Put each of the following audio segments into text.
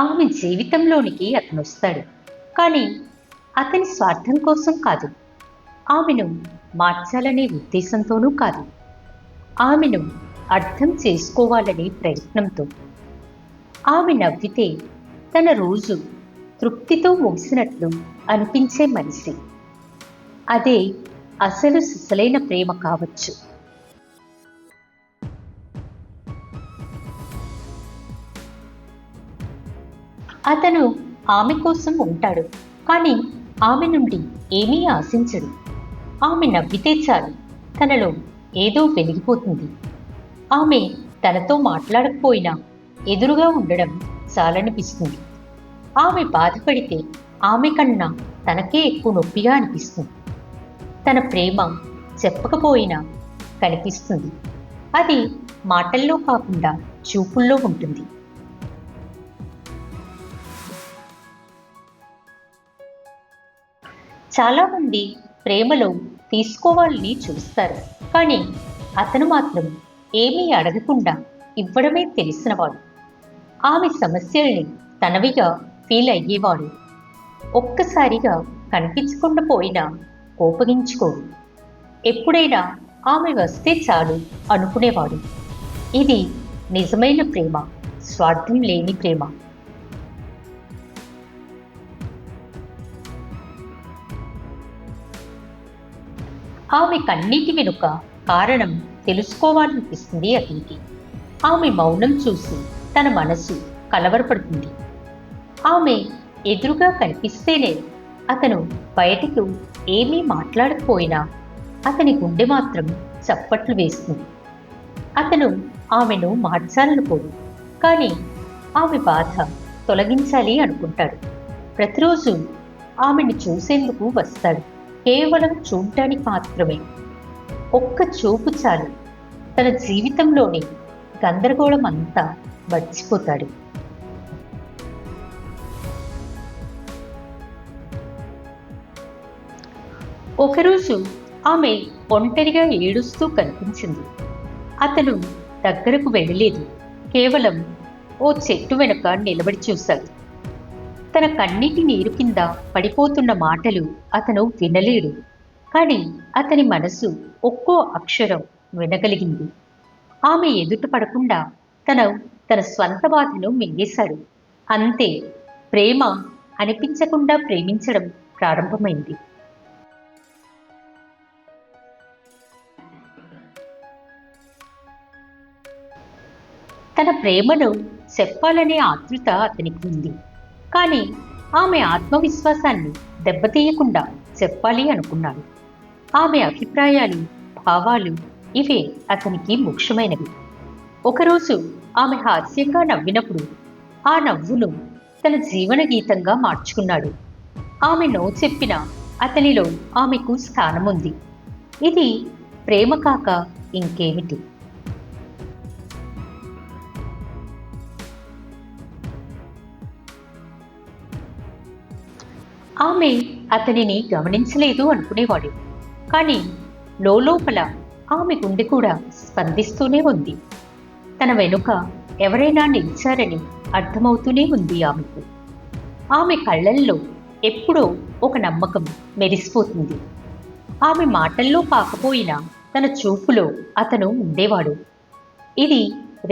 ఆమె జీవితంలోనికి అతనొస్తాడు. కానీ అతని స్వార్థం కోసం కాదు, ఆమెను మార్చాలనే ఉద్దేశంతోనూ కాదు, ఆమెను అర్థం చేసుకోవాలనే ప్రయత్నంతో. ఆమె నవ్వితే తన రోజు తృప్తితో ముగిసినట్లు అనిపించే మనిషి. అదే అసలు సిసలైన ప్రేమ కావచ్చు. అతను ఆమె కోసం ఉంటాడు, కానీ ఆమె నుండి ఏమీ ఆశించడు. ఆమె నవ్వితే చాలు తనలో ఏదో వెలిగిపోతుంది. ఆమె తనతో మాట్లాడకపోయినా ఎదురుగా ఉండడం చాలనిపిస్తుంది. ఆమె బాధపడితే ఆమె కన్నా తనకే ఎక్కువ నొప్పిగా అనిపిస్తుంది. తన ప్రేమ చెప్పకపోయినా కనిపిస్తుంది. అది మాటల్లో కాకుండా చూపుల్లో ఉంటుంది. చాలామంది ప్రేమలో తీసుకోవాలని చూస్తారు, కానీ అతను మాత్రం ఏమీ అడగకుండా ఇవ్వడమే తెలిసినవాడు. ఆమె సమస్యల్ని తనవిగా ఫీల్ అయ్యేవాడు. ఒక్కసారిగా కనిపించకుండా పోయినా కోపగించుకోడు. ఎప్పుడైనా ఆమె వస్తే చాలు అనుకునేవాడు. ఇది నిజమైన ప్రేమ, స్వార్థం లేని ప్రేమ. ఆమె కన్నీటి వెనుక కారణం తెలుసుకోవాలనిపిస్తుంది అతనికి. ఆమె మౌనం చూసి తన మనసు కలవరపడుతుంది. ఆమె ఎదురుగా కనిపిస్తేనే అతను బయటకు ఏమీ మాట్లాడకపోయినా అతని గుండె మాత్రం చప్పట్లు వేస్తుంది. అతను ఆమెను మార్చాలనుకోడు, కానీ ఆమె బాధ తొలగించాలి అనుకుంటాడు. ప్రతిరోజు ఆమెను చూసేందుకు వస్తాడు, కేవలం చూడటానికి మాత్రమే. ఒక్క చూపు చాలు తన జీవితంలోని గందరగోళం అంతా మర్చిపోతాడు. ఒకరోజు ఆమె ఒంటరిగా ఏడుస్తూ కనిపించింది. అతను దగ్గరకు వెళ్ళలేదు, కేవలం ఓ చెట్టు వెనుక నిలబడి చూశాడు. తన కన్నీటి నీరు కింద పడిపోతున్న మాటలు అతను వినలేడు, కానీ అతని మనసు ఒక్కో అక్షరం వినగలిగింది. ఆమె ఎదుట పడకుండా తన స్వంత బాధను మింగేశాడు. అంతే, ప్రేమ అనిపించకుండా ప్రేమించడం ప్రారంభమైంది. తన ప్రేమను చెప్పాలనే ఆతృత అతనికి ఉంది, కానీ ఆమె ఆత్మవిశ్వాసాన్ని దెబ్బతీయకుండా చెప్పాలి అనుకున్నాడు. ఆమె అభిప్రాయాలు, భావాలు ఇవే అతనికి ముఖ్యమైనవి. ఒకరోజు ఆమె హాస్యంగా నవ్వినప్పుడు ఆ నవ్వును తన జీవన గీతంగా మార్చుకున్నాడు. ఆమె నో చెప్పినా అతనిలో ఆమెకు స్థానముంది. ఇది ప్రేమ కాక ఇంకేమిటి? ఆమె అతనిని గమనించలేదు అనుకునేవాడు, కానీ లోపల ఆమె గుండె కూడా స్పందిస్తూనే ఉంది. తన వెనుక ఎవరైనా నిలిచారని అర్థమవుతూనే ఉంది ఆమెకు. ఆమె కళ్ళల్లో ఎప్పుడో ఒక నమ్మకం మెరిసిపోతుంది. ఆమె మాటల్లో కాకపోయినా తన చూపులో అతను ఉండేవాడు. ఇది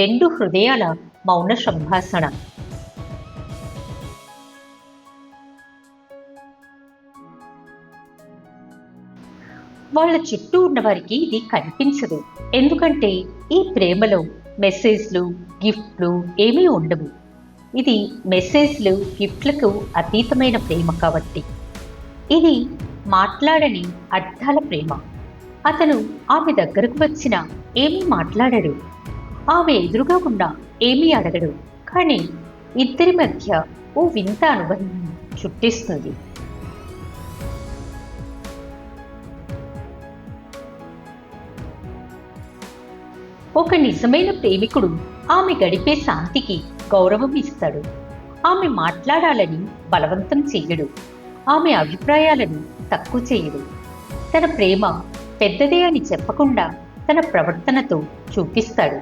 రెండు హృదయాల మౌన సంభాషణ. వాళ్ళ చుట్టూ ఉన్నవారికి ఇది కనిపించదు, ఎందుకంటే ఈ ప్రేమలో మెసేజ్లు, గిఫ్ట్లు ఏమీ ఉండవు. ఇది మెసేజ్లు, గిఫ్ట్లకు అతీతమైన ప్రేమ కాబట్టి. ఇది మాట్లాడని అర్థాల ప్రేమ. అతను ఆమె దగ్గరకు వచ్చినా ఏమీ మాట్లాడడు, ఆమె ఎదురుగా ఉన్నా ఏమీ అడగడు, కానీ ఇద్దరి మధ్య ఓ వింత అనుబంధం చుట్టేస్తుంది. ఒక నిజమైన ప్రేమికుడు ఆమె గడిపే శాంతికి గౌరవం ఇస్తాడు. ఆమె మాట్లాడాలని బలవంతం చెయ్యడు, ఆమె అభిప్రాయాలను తక్కువ చేయడు. తన ప్రేమ పెద్దదే అని చెప్పకుండా తన ప్రవర్తనతో చూపిస్తాడు.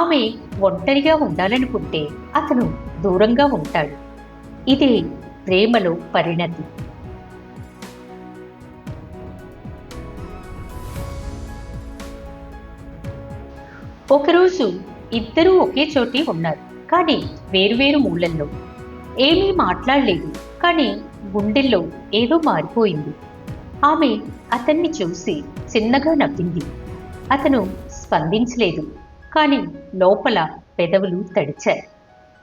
ఆమె ఒంటరిగా ఉండాలనుకుంటే అతను దూరంగా ఉంటాడు. ఇదే ప్రేమలో పరిణతి. ఒకరోజు ఇద్దరూ ఒకే చోటే ఉన్నారు, కానీ వేరువేరు మూలల్లో. ఏమీ మాట్లాడలేదు, కానీ గుండెల్లో ఏదో మారిపోయింది. ఆమె అతన్ని చూసి చిన్నగా నవ్వింది. అతను స్పందించలేదు, కానీ లోపల పెదవులు తడిచాయి.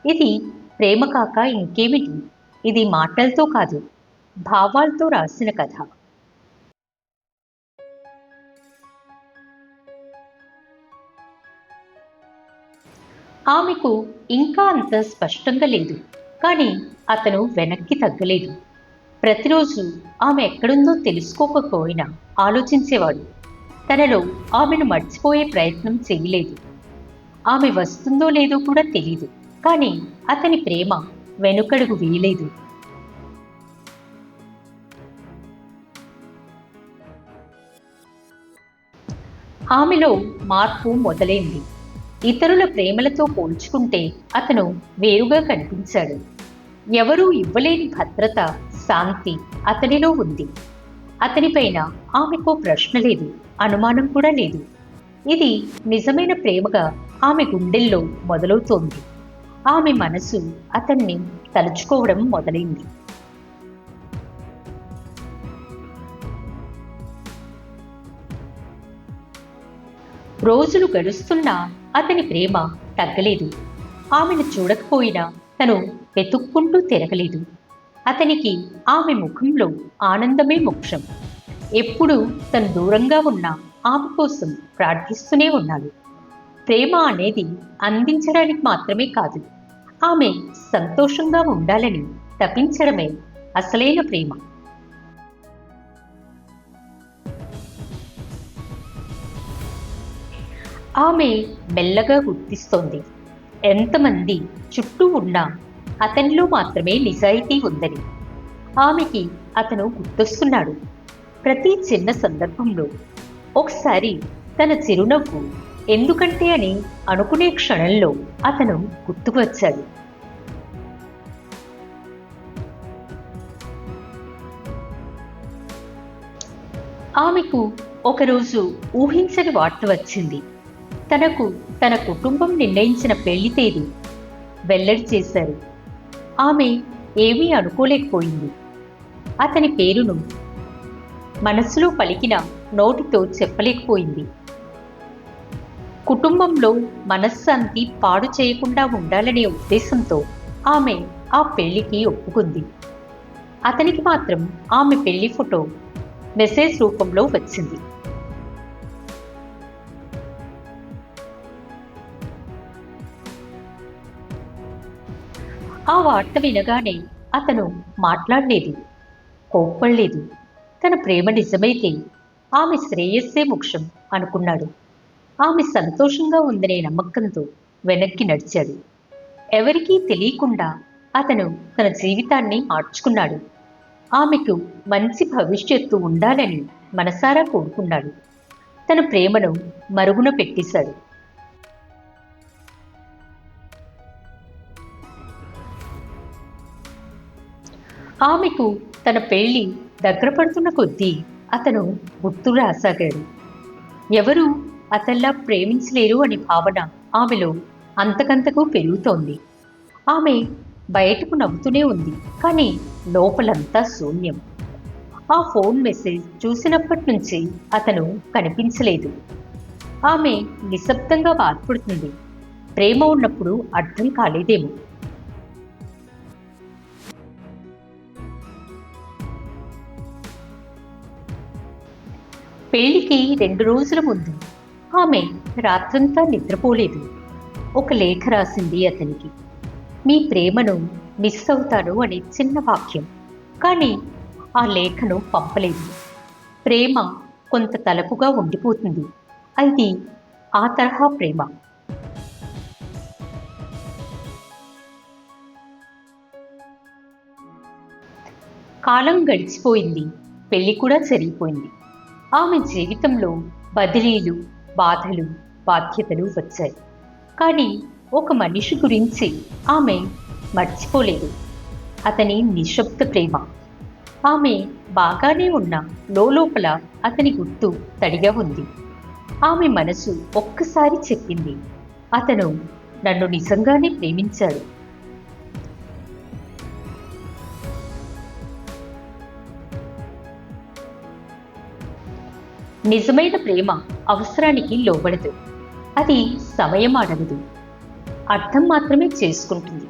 ఇది ప్రేమ కాక ఇంకేమిటి? ఇది మాటలతో కాదు, భావాలతో రాసిన కథ. ఆమెకు ఇంకా అంత స్పష్టంగా లేదు, కానీ అతను వెనక్కి తగ్గలేదు. ప్రతిరోజు ఆమె ఎక్కడుందో తెలుసుకోకపోయినా ఆలోచించేవాడు. తనలో ఆమెను మర్చిపోయే ప్రయత్నం చేయలేదు. ఆమె వస్తుందో లేదో కూడా తెలియదు, కానీ అతని ప్రేమ వెనుకడుగు వేయలేదు. ఆమెలో మార్పు మొదలైంది. ఇతరుల ప్రేమలతో పోల్చుకుంటే అతను వేరుగా కనిపించాడు. ఎవరూ ఇవ్వలేని భద్రత, శాంతి అతనిలో ఉంది. అతనిపైన ఆమెకో ప్రశ్న లేదు, అనుమానం కూడా లేదు. ఇది నిజమైన ప్రేమగా ఆమె గుండెల్లో మొదలవుతోంది. ఆమె మనసు అతన్ని తలుచుకోవడం మొదలైంది. రోజులు గడుస్తున్నా అతని ప్రేమ తగ్గలేదు. ఆమెను చూడకపోయినా తను వెతుక్కుంటూ తిరగలేదు. అతనికి ఆమె ముఖంలో ఆనందమే మోక్షం. ఎప్పుడు తను దూరంగా ఉన్న ఆమె కోసం ప్రార్థిస్తూనే ఉన్నాడు. ప్రేమ అనేది అందించడానికి మాత్రమే కాదు, ఆమె సంతోషంగా ఉండాలని తపించడమే అసలైన ప్రేమ. ఆమె మెల్లగా గుర్తిస్తోంది, ఎంతమంది చుట్టూ ఉన్నా అతనిలో మాత్రమే నిజాయితీ ఉందని. ఆమెకి అతను గుర్తొస్తున్నాడు, ప్రతి చిన్న సందర్భంలో. ఒకసారి తన చిరునవ్వు ఎందుకంటే అని అనుకునే క్షణంలో అతను గుర్తుకు వచ్చాడు. ఆమెకు ఒకరోజు ఊహించని వార్త వచ్చింది. తనకు తన కుటుంబం నిర్ణయించిన పెళ్లి తేదీ వెల్లడి చేశారు. ఆమె ఏమీ అనుకోలేకపోయింది. అతని పేరును మనస్సులో పలికిన నోటితో చెప్పలేకపోయింది. కుటుంబంలో మనశ్శాంతి పాడు చేయకుండా ఉండాలనే ఉద్దేశంతో ఆమె ఆ పెళ్లికి ఒప్పుకుంది. అతనికి మాత్రం ఆమె పెళ్లి ఫోటో మెసేజ్ రూపంలో వచ్చింది. ఆ వార్త వినగానే అతను మాట్లాడలేదు, కోప్పడలేదు. తన ప్రేమ నిజమైతే ఆమె శ్రేయస్సే మోక్షం అనుకున్నాడు. ఆమె సంతోషంగా ఉందనే నమ్మకంతో వెనక్కి నడిచాడు. ఎవరికీ తెలియకుండా అతను తన జీవితాన్ని మార్చుకున్నాడు. ఆమెకు మంచి భవిష్యత్తు ఉండాలని మనసారా కోరుకున్నాడు. తన ప్రేమను మరుగున పెట్టేశాడు. ఆమెకు తన పెళ్లి దగ్గర పడుతున్న కొద్దీ అతను గుర్తు రాసాగాడు. ఎవరూ అతల్లా ప్రేమించలేరు అనే భావన ఆమెలో అంతకంతకు పెరుగుతోంది. ఆమె బయటకు నవ్వుతూనే ఉంది, కానీ లోపలంతా శూన్యం. ఆ ఫోన్ మెసేజ్ చూసినప్పటి నుంచి అతను కనిపించలేదు. ఆమె నిశ్శబ్దంగా బాధపడుతుంది. ప్రేమ ఉన్నప్పుడు అర్థం కాలేదేమో. పెళ్లికి 2 రోజుల ముందు ఆమె రాత్రంతా నిద్రపోలేదు. ఒక లేఖ రాసింది అతనికి. మీ ప్రేమను మిస్ అవుతాను అనే చిన్న వాక్యం. కానీ ఆ లేఖను పంపలేదు. ప్రేమ కొంత తలపుగా ఉండిపోతుంది. అది ఆ తరహా ప్రేమ. కాలం గడిచిపోయింది. పెళ్లి కూడా జరిగిపోయింది. ఆమె జీవితంలో బదిలీలు, బాధలు, బాధ్యతలు వచ్చాయి. కానీ ఒక మనిషి గురించి ఆమె మర్చిపోలేదు. అతని నిశ్శబ్ద ప్రేమ. ఆమె బాగానే ఉన్న లోపల అతని గుర్తు తడిగా ఉంది. ఆమె మనసు ఒక్కసారి చెప్పింది, అతను నన్ను నిజంగానే ప్రేమించాడు. నిజమైన ప్రేమ అవసరానికి లోబడదు. అది సమయం అడగదు, అర్థం మాత్రమే చేసుకుంటుంది.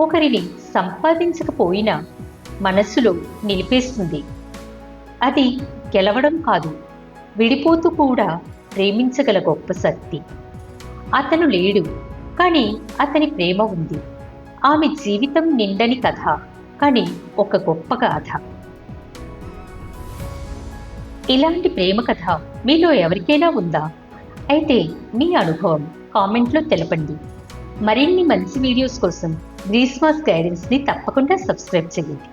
ఒకరిని సంపాదించకపోయినా మనస్సులో నిలిపేస్తుంది. అది గెలవడం కాదు, విడిపోతూ కూడా ప్రేమించగల గొప్ప శక్తి. అతను లేడు, కానీ అతని ప్రేమ ఉంది. ఆమె జీవితం నిండని కథ, కానీ ఒక గొప్ప గాథ. ఇలాంటి ప్రేమ కథ మీలో ఎవరికైనా ఉందా? అయితే మీ అనుభవం కామెంట్లో తెలపండి. మరిన్ని మంచి వీడియోస్ కోసం గ్రీస్మాస్ గైడెన్స్ని తప్పకుండా సబ్స్క్రైబ్ చేయండి.